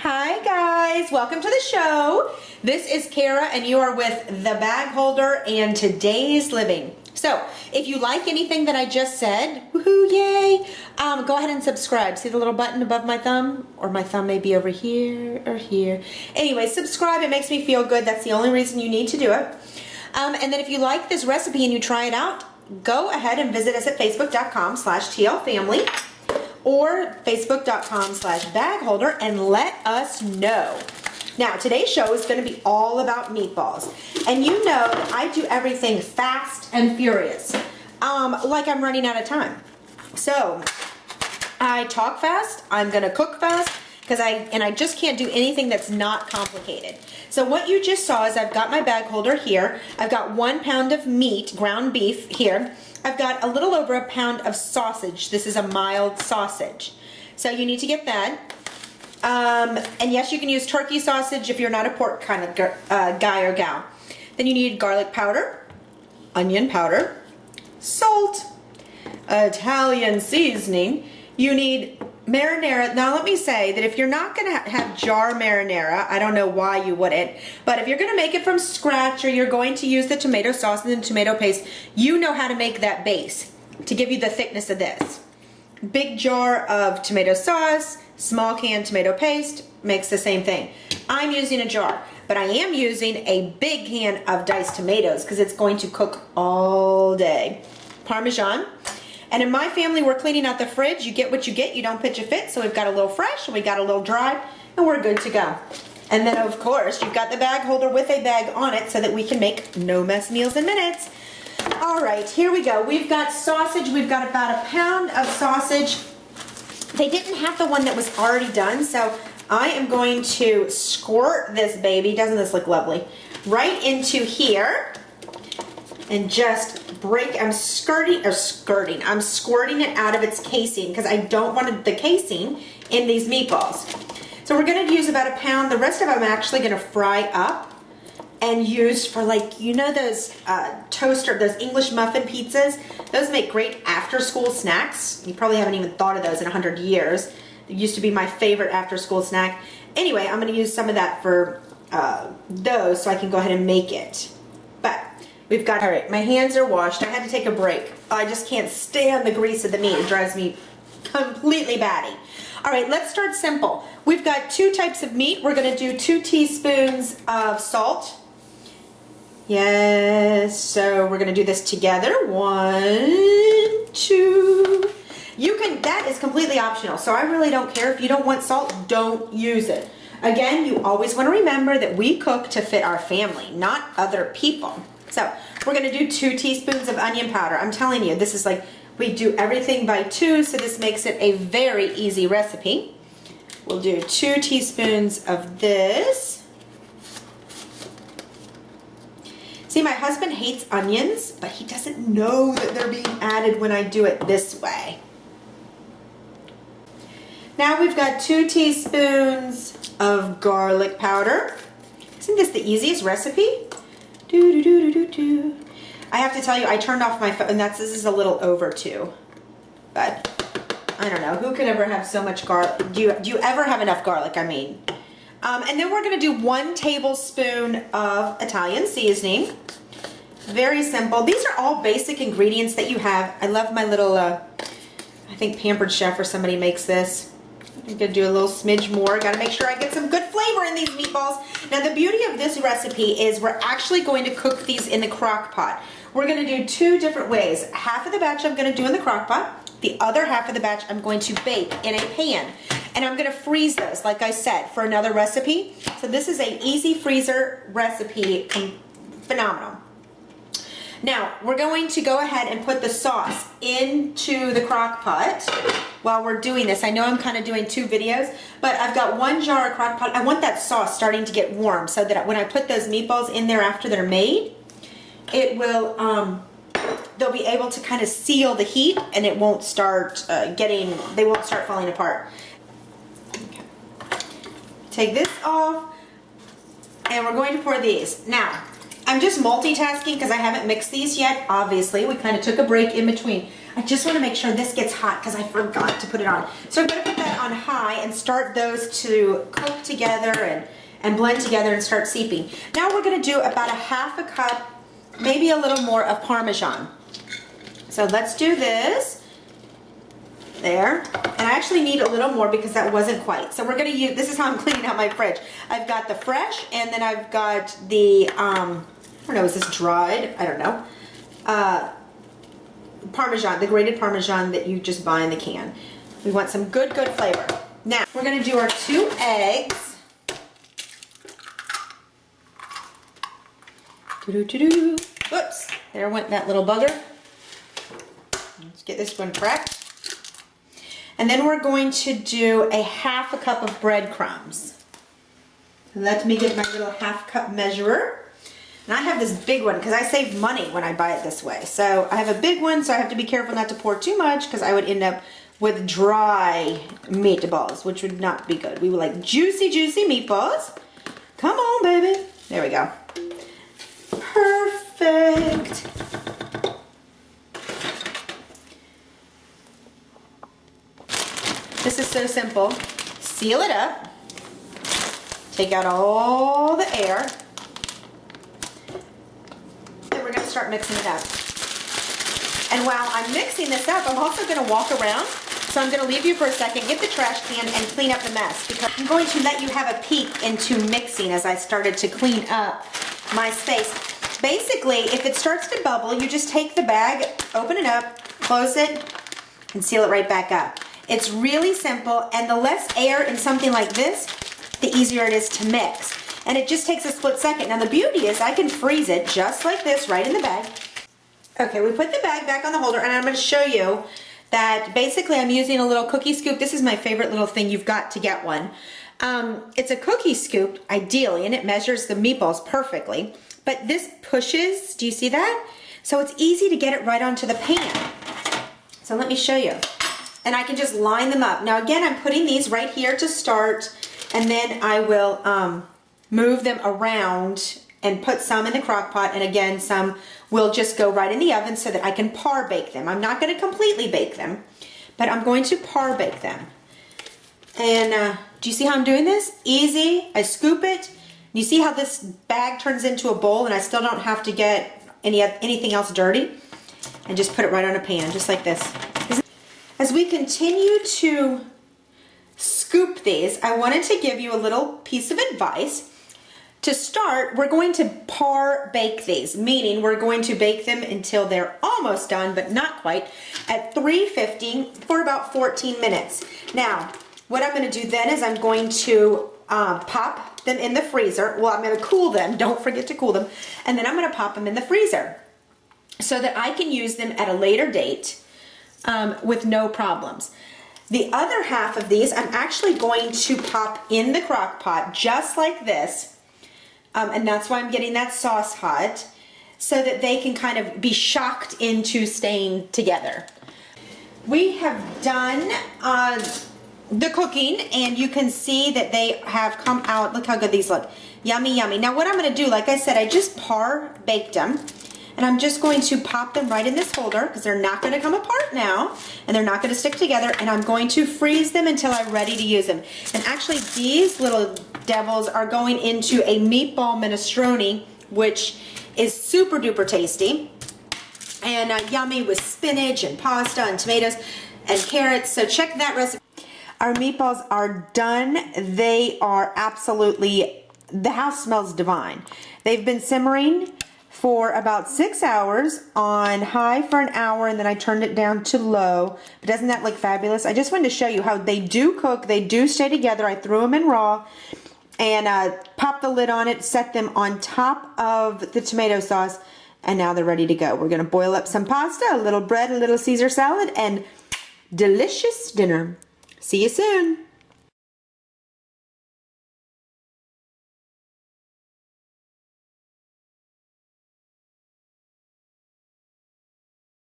Hi guys, welcome to the show. This is Kara and you are with The Bag Holder and Today's Living. So if you like anything that I just said, woohoo, yay, go ahead and subscribe. See the little button above my thumb? Or my thumb may be over here or here. Anyway, subscribe, it makes me feel good. That's the only reason you need to do it. And then if you like this recipe and you try it out, go ahead and visit us at facebook.com/tlfamily or facebook.com/bagholder and let us know. Now, today's show is going to be all about meatballs. And you know that I do everything fast and furious, like I'm running out of time. So, I talk fast, I'm going to cook fast, because I just can't do anything that's not complicated. So what you just saw is I've got my bag holder here. I've got 1 pound of meat, ground beef here. I've got a little over a pound of sausage. This is a mild sausage. So you need to get that. And yes, you can use turkey sausage if you're not a pork kind of guy or gal. Then you need garlic powder, onion powder, salt, Italian seasoning. You need marinara. Now let me say that if you're not going to have jar marinara, I don't know why you wouldn't, but if you're going to make it from scratch or you're going to use the tomato sauce and the tomato paste, you know how to make that base to give you the thickness of this. Big jar of tomato sauce, small can tomato paste makes the same thing. I'm using a jar, but I am using a big can of diced tomatoes because it's going to cook all day. Parmesan. And in my family, we're cleaning out the fridge. You get what you get, you don't pitch a fit. So we've got a little fresh, and we got a little dry, and we're good to go. And then, of course, you've got the bag holder with a bag on it so that we can make no mess meals in minutes. All right, here we go. We've got sausage. We've got about a pound of sausage. They didn't have the one that was already done, so I am going to squirt this baby. Doesn't this look lovely? Right into here. And just break, I'm squirting it out of its casing because I don't want the casing in these meatballs. So we're going to use about a pound. The rest of them I'm actually going to fry up and use for, like, you know those those English muffin pizzas? Those make great after school snacks. You probably haven't even thought of those in 100 years. They used to be my favorite after school snack. Anyway, I'm going to use some of that for those so I can go ahead and make it. But we've got, all right, my hands are washed. I had to take a break. I just can't stand the grease of the meat. It drives me completely batty. All right, let's start simple. We've got 2 types of meat. We're going to do 2 teaspoons of salt. Yes, so we're going to do this together. 1, 2. You can, that is completely optional. So I really don't care. If you don't want salt, don't use it. Again, you always want to remember that we cook to fit our family, not other people. So we're going to do 2 teaspoons of onion powder. I'm telling you, this is like, we do everything by 2, so this makes it a very easy recipe. We'll do 2 teaspoons of this. See, my husband hates onions, but he doesn't know that they're being added when I do it this way. Now we've got 2 teaspoons of garlic powder. Isn't this the easiest recipe? I have to tell you, I turned off my phone, and this is a little over 2. But I don't know, who could ever have so much garlic? Do you ever have enough garlic, I mean? And then we're going to do 1 tablespoon of Italian seasoning. Very simple. These are all basic ingredients that you have. I love my little, I think Pampered Chef or somebody makes this. I'm going to do a little smidge more. Got to make sure I get some good flavor in these meatballs. Now the beauty of this recipe is we're actually going to cook these in the crock pot. We're going to do 2 different ways. Half of the batch I'm going to do in the crock pot. The other half of the batch I'm going to bake in a pan. And I'm going to freeze those, like I said, for another recipe. So this is an easy freezer recipe, phenomenal. Now, we're going to go ahead and put the sauce into the crock pot while we're doing this. I know I'm kind of doing 2 videos, but I've got 1 jar of crock pot. I want that sauce starting to get warm so that when I put those meatballs in there after they're made, it will, they'll be able to kind of seal the heat and it won't start they won't start falling apart. Okay. Take this off and we're going to pour these. Now, I'm just multitasking because I haven't mixed these yet, obviously. We kind of took a break in between. I just want to make sure this gets hot because I forgot to put it on. So I'm going to put that on high and start those to cook together and blend together and start seeping. Now we're going to do about a half a cup, maybe a little more of Parmesan. So let's do this. There. And I actually need a little more because that wasn't quite. So we're going to use, this is how I'm cleaning out my fridge. I've got the fresh and then I've got the, I don't know, is this dried? I don't know. Parmesan, the grated Parmesan that you just buy in the can. We want some good flavor. Now, we're going to do our 2 eggs. Whoops, there went that little bugger. Let's get this one cracked. And then we're going to do a half a cup of breadcrumbs. Let me get my little half cup measurer. And I have this big one because I save money when I buy it this way. So I have a big one, so I have to be careful not to pour too much because I would end up with dry meatballs, which would not be good. We would like juicy, juicy meatballs. Come on, baby. There we go. Perfect. This is so simple. Seal it up. Take out all the air. And we're going to start mixing it up. And while I'm mixing this up, I'm also going to walk around. So I'm going to leave you for a second, get the trash can, and clean up the mess. Because I'm going to let you have a peek into mixing as I started to clean up my space. Basically, if it starts to bubble, you just take the bag, open it up, close it, and seal it right back up. It's really simple, and the less air in something like this, the easier it is to mix. And it just takes a split second. Now the beauty is I can freeze it just like this right in the bag. Okay, we put the bag back on the holder, and I'm going to show you that basically I'm using a little cookie scoop. This is my favorite little thing. You've got to get one. It's a cookie scoop, ideally, and it measures the meatballs perfectly. But this pushes, do you see that? So it's easy to get it right onto the pan. So let me show you. And I can just line them up. Now again, I'm putting these right here to start, and then I will move them around and put some in the crock pot, and again, some will just go right in the oven so that I can par bake them. I'm not going to completely bake them, but I'm going to par bake them. And do you see how I'm doing this? Easy. I scoop it. You see how this bag turns into a bowl, and I still don't have to get anything else dirty? And just put it right on a pan, just like this. As we continue to scoop these, I wanted to give you a little piece of advice. To start, we're going to par bake these, meaning we're going to bake them until they're almost done, but not quite, at 350 for about 14 minutes. Now, what I'm going to do then is I'm going to pop them in the freezer. Well, I'm going to cool them. Don't forget to cool them. And then I'm going to pop them in the freezer so that I can use them at a later date with no problems. The other half of these, I'm actually going to pop in the crock pot just like this. And that's why I'm getting that sauce hot, so that they can kind of be shocked into staying together. We have done the cooking, and you can see that they have come out. Look how good these look. Yummy, yummy. Now what I'm going to do, like I said, I just par baked them. And I'm just going to pop them right in this holder because they're not going to come apart now, and they're not going to stick together, and I'm going to freeze them until I'm ready to use them. And actually these little devils are going into a meatball minestrone, which is super duper tasty and yummy with spinach and pasta and tomatoes and carrots. So check that recipe. Our meatballs are done. They are absolutely, the house smells divine. They've been simmering for about 6 hours on high for an hour, and then I turned it down to low. But doesn't that look fabulous? I just wanted to show you how they do cook. They do stay together. I threw them in raw and popped the lid on it, set them on top of the tomato sauce, and now they're ready to go. We're going to boil up some pasta, a little bread, a little Caesar salad, and delicious dinner. See you soon.